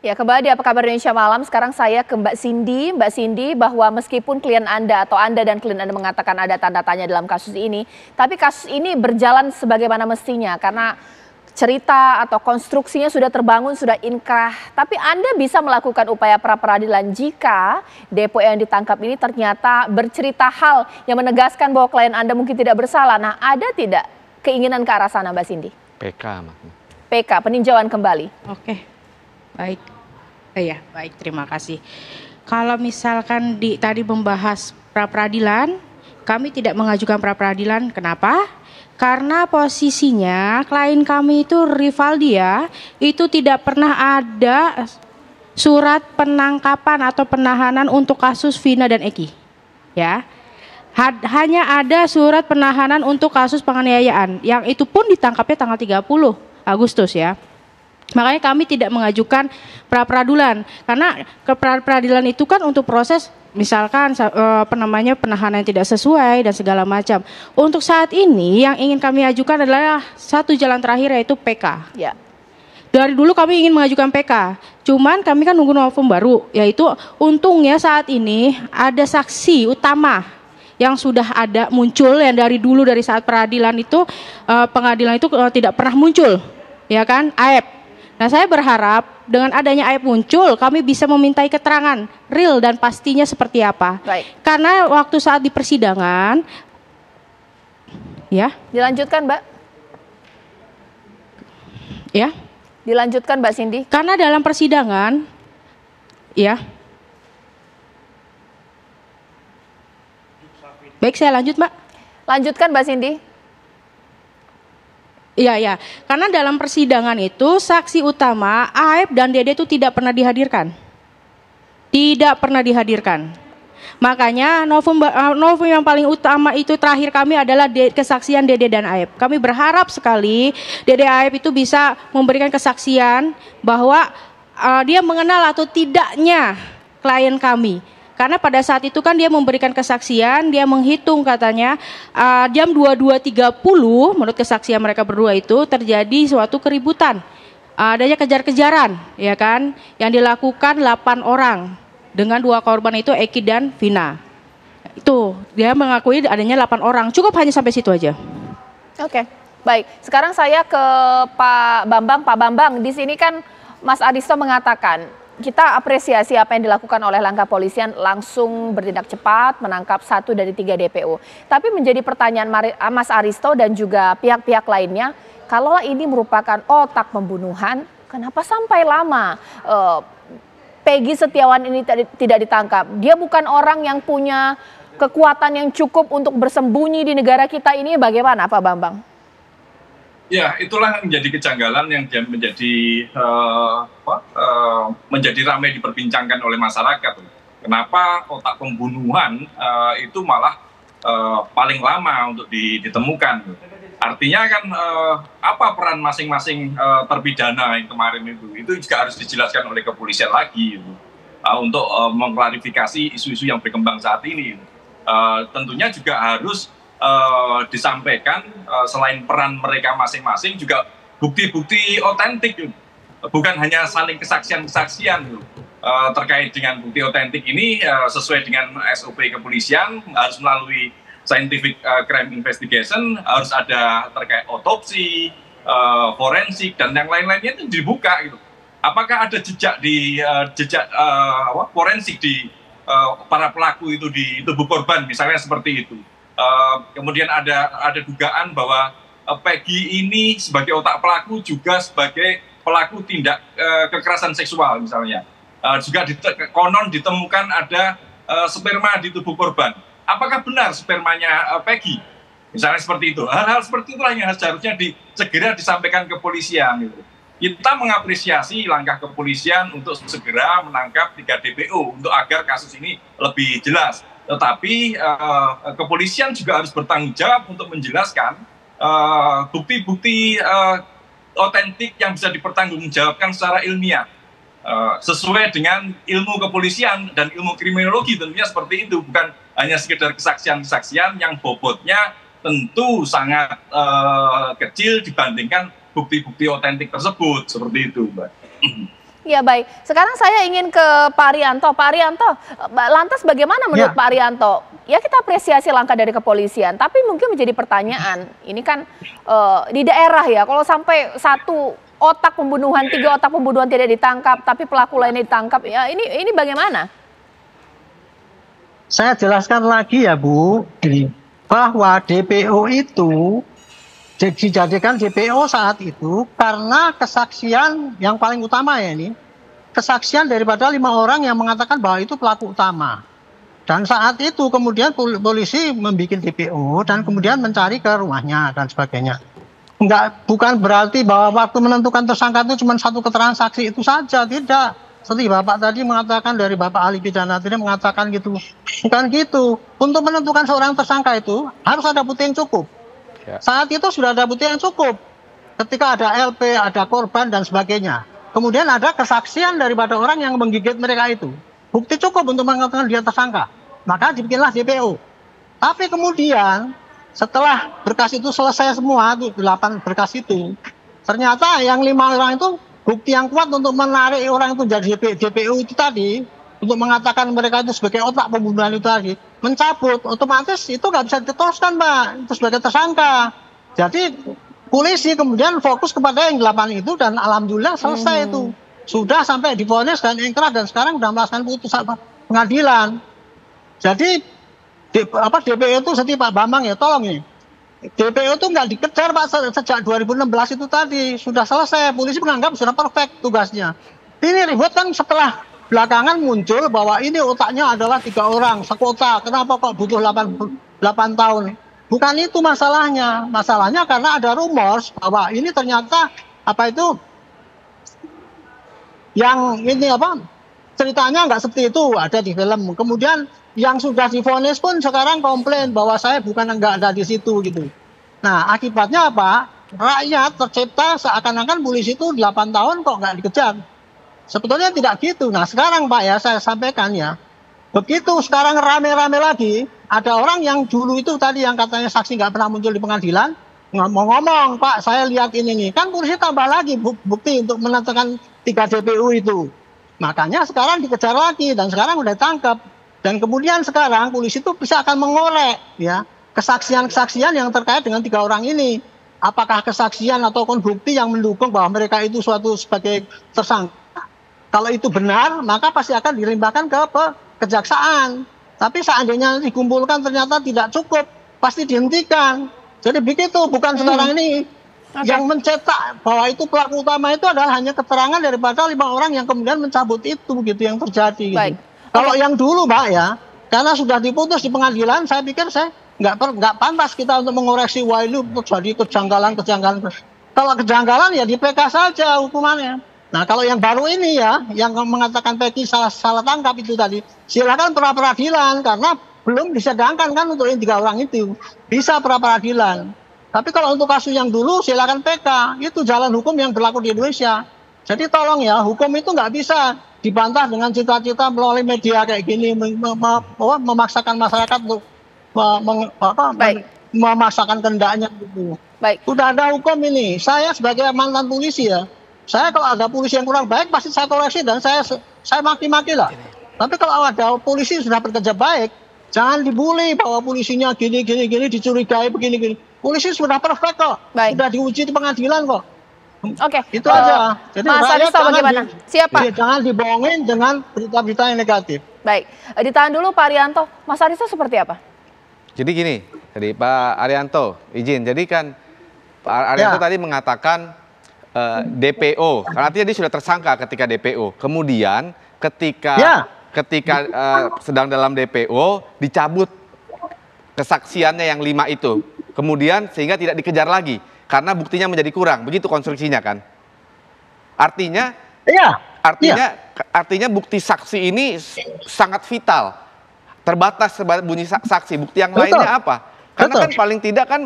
Ya, kembali di Apa Kabar Indonesia Malam. Sekarang saya ke Mbak Cindy. Mbak Cindy, bahwa meskipun klien Anda atau Anda dan klien Anda mengatakan ada tanda tanya dalam kasus ini, tapi kasus ini berjalan sebagaimana mestinya karena cerita atau konstruksinya sudah terbangun, sudah inkrah. Tapi Anda bisa melakukan upaya pra-peradilan jika DPO yang ditangkap ini ternyata bercerita hal yang menegaskan bahwa klien Anda mungkin tidak bersalah. Nah, ada tidak keinginan ke arah sana, Mbak Cindy? PK makanya. PK, peninjauan kembali. Oke, baik. Ya, baik, terima kasih. Kalau misalkan tadi membahas pra-peradilan, kami tidak mengajukan pra-peradilan. Kenapa? Karena posisinya klien kami itu Rivaldi ya, itu tidak pernah ada surat penangkapan atau penahanan untuk kasus Vina dan Eki. Ya. Hanya ada surat penahanan untuk kasus penganiayaan, yang itu pun ditangkapnya tanggal 30 Agustus ya. Makanya kami tidak mengajukan pra-peradilan, karena pra-peradilan itu kan untuk proses misalkan penahanan yang tidak sesuai dan segala macam. Untuk saat ini yang ingin kami ajukan adalah satu jalan terakhir, yaitu PK. Ya. Dari dulu kami ingin mengajukan PK, cuman kami kan nunggu novum baru, yaitu untungnya saat ini ada saksi utama yang sudah ada muncul, yang dari dulu dari saat peradilan itu pengadilan itu tidak pernah muncul, ya kan, Aep. Nah, saya berharap dengan adanya Aep muncul, kami bisa memintai keterangan real dan pastinya seperti apa. Baik. Karena waktu saat di persidangan, ya. Dilanjutkan, Mbak. Ya. Dilanjutkan, Mbak Cindy. Karena dalam persidangan, ya. Baik, saya lanjut, Mbak. Lanjutkan, Mbak Cindy. Iya, ya. Karena dalam persidangan itu saksi utama Aep dan Dede itu tidak pernah dihadirkan. Tidak pernah dihadirkan. Makanya novum yang paling utama itu terakhir kami adalah kesaksian Dede dan Aep. Kami berharap sekali Dede Aep itu bisa memberikan kesaksian bahwa dia mengenal atau tidaknya klien kami. Karena pada saat itu kan dia memberikan kesaksian, dia menghitung katanya jam 22.30 menurut kesaksian mereka berdua itu terjadi suatu keributan. Adanya kejar-kejaran, ya kan, yang dilakukan 8 orang dengan 2 korban itu Eki dan Vina. Itu dia mengakui adanya 8 orang. Cukup hanya sampai situ aja. Oke, baik. Sekarang saya ke Pak Bambang. Pak Bambang, di sini kan Mas Aristo mengatakan kita apresiasi apa yang dilakukan oleh langkah polisian, langsung bertindak cepat menangkap 1 dari 3 DPO. Tapi menjadi pertanyaan Mas Aristo dan juga pihak-pihak lainnya, kalau ini merupakan otak pembunuhan, kenapa sampai lama Peggy Setiawan ini tidak ditangkap? Dia bukan orang yang punya kekuatan yang cukup untuk bersembunyi di negara kita ini, bagaimana Pak Bambang? Ya, itulah menjadi kejanggalan yang menjadi ramai diperbincangkan oleh masyarakat. Kenapa otak pembunuhan itu malah paling lama untuk ditemukan? Artinya kan apa peran masing-masing terpidana yang kemarin itu juga harus dijelaskan oleh kepolisian lagi untuk mengklarifikasi isu-isu yang berkembang saat ini. Tentunya juga harus disampaikan selain peran mereka masing-masing juga bukti-bukti otentik, bukan hanya saling kesaksian-kesaksian terkait dengan bukti otentik ini sesuai dengan SOP kepolisian harus melalui scientific crime investigation, harus ada terkait otopsi, forensik dan yang lain-lainnya itu dibuka gitu. Apakah ada jejak forensik di para pelaku itu di tubuh korban misalnya seperti itu. Kemudian ada dugaan bahwa Peggy ini sebagai otak pelaku juga sebagai pelaku tindak kekerasan seksual misalnya. Juga konon ditemukan ada sperma di tubuh korban. Apakah benar spermanya Peggy? Misalnya seperti itu. Hal-hal seperti itulah yang seharusnya segera disampaikan ke kepolisian. Gitu. Kita mengapresiasi langkah kepolisian untuk segera menangkap 3 DPO untuk agar kasus ini lebih jelas. Tetapi kepolisian juga harus bertanggung jawab untuk menjelaskan bukti-bukti otentik yang bisa dipertanggungjawabkan secara ilmiah. Sesuai dengan ilmu kepolisian dan ilmu kriminologi tentunya seperti itu. Bukan hanya sekedar kesaksian-kesaksian yang bobotnya tentu sangat kecil dibandingkan bukti-bukti otentik tersebut. Seperti itu, Mbak. Ya baik, sekarang saya ingin ke Pak Arianto. Pak Arianto, lantas bagaimana menurut Ya. Pak Arianto? Ya kita apresiasi langkah dari kepolisian, tapi mungkin menjadi pertanyaan, ini kan di daerah ya, kalau sampai 1 otak pembunuhan, 3 otak pembunuhan tidak ditangkap, tapi pelaku lainnya ditangkap, ya ini bagaimana? Saya jelaskan lagi ya Bu, bahwa DPO itu dijadikan DPO saat itu karena kesaksian yang paling utama ya ini, kesaksian daripada 5 orang yang mengatakan bahwa itu pelaku utama. Dan saat itu kemudian polisi membuat DPO dan kemudian mencari ke rumahnya dan sebagainya. Bukan berarti bahwa waktu menentukan tersangka itu cuma 1 keterangan saksi itu saja, tidak. Seperti Bapak tadi mengatakan, dari Bapak ahli pidana tadi mengatakan gitu. Bukan gitu. Untuk menentukan seorang tersangka itu harus ada bukti yang cukup. Ya. Saat itu sudah ada bukti yang cukup. Ketika ada LP, ada korban dan sebagainya. Kemudian ada kesaksian daripada orang yang menggigit mereka itu. Bukti cukup untuk mengatakan dia tersangka. Maka dibikinlah DPO. Tapi kemudian setelah berkas itu selesai semua, 8 berkas itu, ternyata yang 5 orang itu bukti yang kuat untuk menarik orang itu jadi DPO itu tadi, untuk mengatakan mereka itu sebagai otak pembunuhan itu tadi, mencabut, otomatis itu nggak bisa diteruskan Pak, itu sebagai tersangka. Jadi polisi kemudian fokus kepada yang 8 itu dan alhamdulillah selesai itu. Sudah sampai divonis dan ingkrah dan sekarang sudah melaksanakan putusan pengadilan. Jadi DPO itu seperti Pak Bambang ya, tolong nih. DPO itu nggak dikejar Pak sejak 2016 itu tadi, sudah selesai. Polisi menganggap sudah perfect tugasnya. Ini ribut kan setelah belakangan muncul bahwa ini otaknya adalah 3 orang sekota. Kenapa kok butuh 8 tahun? Bukan itu masalahnya. Masalahnya karena ada rumors bahwa ini ternyata yang ini ceritanya nggak seperti itu, ada di film. Kemudian yang sudah divonis pun sekarang komplain bahwa saya nggak ada di situ gitu. Nah akibatnya apa? Rakyat tercipta seakan-akan polisi itu 8 tahun kok nggak dikejar. Sebetulnya tidak gitu. Nah sekarang Pak ya, saya sampaikan ya, begitu sekarang rame-rame lagi, ada orang yang dulu itu tadi yang katanya saksi nggak pernah muncul di pengadilan, ngomong Pak saya lihat ini nih, kan polisi tambah lagi bukti untuk menentukan 3 DPO itu. Makanya sekarang dikejar lagi dan sekarang udah ditangkap. Dan kemudian sekarang polisi itu bisa akan mengorek ya kesaksian-kesaksian yang terkait dengan 3 orang ini. Apakah kesaksian ataupun bukti yang mendukung bahwa mereka itu suatu sebagai tersangka. Kalau itu benar, maka pasti akan dilimpahkan ke kejaksaan. Tapi seandainya dikumpulkan ternyata tidak cukup, pasti dihentikan. Jadi begitu, bukan sekarang ini. Yang mencetak bahwa itu pelaku utama itu adalah hanya keterangan daripada 5 orang yang kemudian mencabut itu, gitu yang terjadi. Gitu. Baik. Kalau yang dulu Mbak ya, karena sudah diputus di pengadilan, saya pikir saya nggak pantas kita untuk mengoreksi wah itu terjadi kejanggalan. Kalau kejanggalan ya di PK saja hukumannya. Nah kalau yang baru ini ya, yang mengatakan Peggy salah tangkap itu tadi, silakan pra peradilan karena belum disedangkan kan untuk yang 3 orang itu bisa pra peradilan. Tapi kalau untuk kasus yang dulu silakan PK, itu jalan hukum yang berlaku di Indonesia. Jadi tolong ya, hukum itu nggak bisa dibantah dengan cita-cita melalui media kayak gini, memaksakan masyarakat untuk memaksakan kehendaknya gitu. Baik. Sudah ada hukum ini. Saya sebagai mantan polisi ya, saya kalau ada polisi yang kurang baik pasti saya koreksi dan saya maki-maki lah. Tapi kalau ada polisi sudah bekerja baik, jangan dibully bahwa polisinya gini dicurigai begini. Polisi sudah perfect kok, Baik. sudah diuji di pengadilan kok. Oke. Itu aja. Jadi Mas Aristo bagaimana? Siapa? Jangan dibohongin dengan berita-berita yang negatif. Baik, ditahan dulu Pak Arianto. Mas Aristo seperti apa? Jadi gini, tadi Pak Arianto izin. Jadi kan Pak Arianto tadi mengatakan DPO, karena artinya dia sudah tersangka ketika DPO. Kemudian ketika sedang dalam DPO dicabut kesaksiannya yang 5 itu. Kemudian sehingga tidak dikejar lagi karena buktinya menjadi kurang. Begitu konstruksinya kan? Artinya artinya bukti saksi ini sangat vital. Terbatas bunyi saksi. Bukti yang lainnya apa? Karena kan paling tidak kan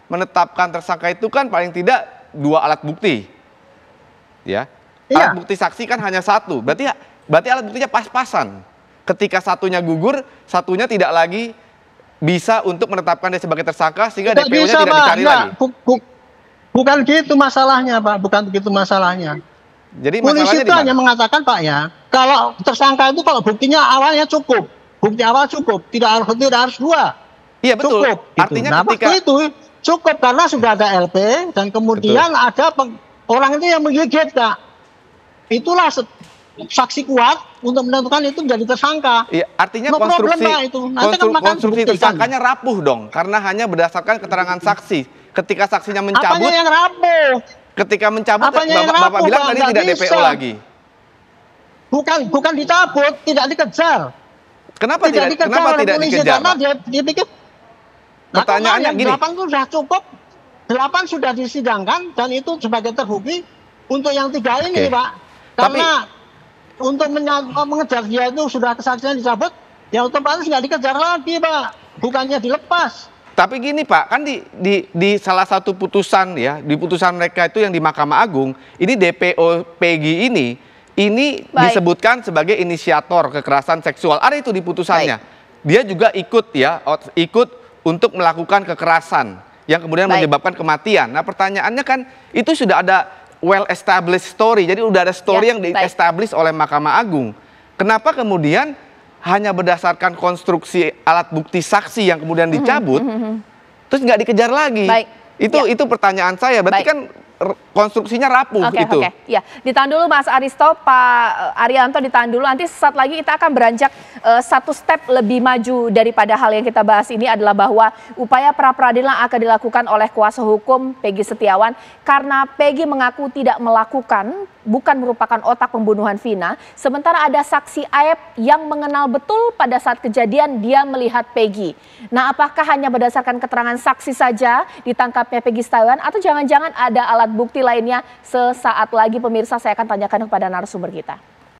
menetapkan tersangka itu kan paling tidak 2 alat bukti. Ya. Alat bukti saksi kan hanya 1. Berarti alat buktinya pas-pasan. Ketika satunya gugur, satunya tidak lagi bisa untuk menetapkan dia sebagai tersangka sehingga DPO-nya tidak dicari lagi. Bukan gitu masalahnya, Pak. Bukan begitu masalahnya. Jadi Polisi masalahnya itu di hanya mana? mengatakan Pak ya, kalau tersangka itu kalau buktinya awalnya cukup, bukti awal cukup, tidak harus 2, Iya betul. cukup. Gitu. Artinya Nah ketika waktu itu cukup karena sudah ada LP dan kemudian ada orang itu yang menggigit, Kak. Itulah saksi kuat untuk menentukan itu menjadi tersangka. iya, artinya No problem, konstruksi Pak, itu. Nanti kan makan konstruksi dibuktikan. tersangkanya rapuh dong karena hanya berdasarkan keterangan saksi. Ketika saksinya Apanya mencabut, yang rapuh? ketika mencabut Apanya yang Bapak rapuh, bilang Pak? tadi Nggak tidak bisa. DPO lagi. Bukan dicabut, tidak dikejar. Kenapa tidak oleh tidak polisi dikejar, karena Pak? dia pikir Pertanyaannya yang gini. 8 itu sudah cukup, 8 sudah disidangkan dan itu sebagai terbukti untuk yang 3 ini, Oke. Pak. Karena untuk mengejar dia itu sudah kesaksian dicabut, ya otomatis nggak dikejar lagi, Pak. Bukannya dilepas. Tapi gini Pak, kan di salah satu putusan ya, di putusan mereka itu yang di Mahkamah Agung, ini DPO Peggy ini Baik. disebutkan sebagai inisiator kekerasan seksual. Ada itu di putusannya. Dia juga ikut untuk melakukan kekerasan yang kemudian Baik. menyebabkan kematian. Nah pertanyaannya kan itu sudah ada well established story, jadi udah ada story Ya, yang baik. di-establish oleh Mahkamah Agung. Kenapa kemudian hanya berdasarkan konstruksi alat bukti saksi yang kemudian dicabut, terus nggak dikejar lagi? Baik. Itu pertanyaan saya. Berarti Baik. kan konstruksinya rapuh itu. Oke. Ya, ditahan dulu Mas Aristo, Pak Arianto ditahan dulu. Nanti sesaat lagi kita akan beranjak satu step lebih maju daripada hal yang kita bahas ini adalah bahwa upaya pra-peradilan akan dilakukan oleh kuasa hukum Peggy Setiawan karena Peggy mengaku tidak melakukan, bukan merupakan otak pembunuhan Vina. Sementara ada saksi Aep yang mengenal betul pada saat kejadian dia melihat Peggy. Nah, apakah hanya berdasarkan keterangan saksi saja ditangkapnya Peggy Setiawan atau jangan-jangan ada alat bukti lainnya? Sesaat lagi pemirsa saya akan tanyakan kepada narasumber kita.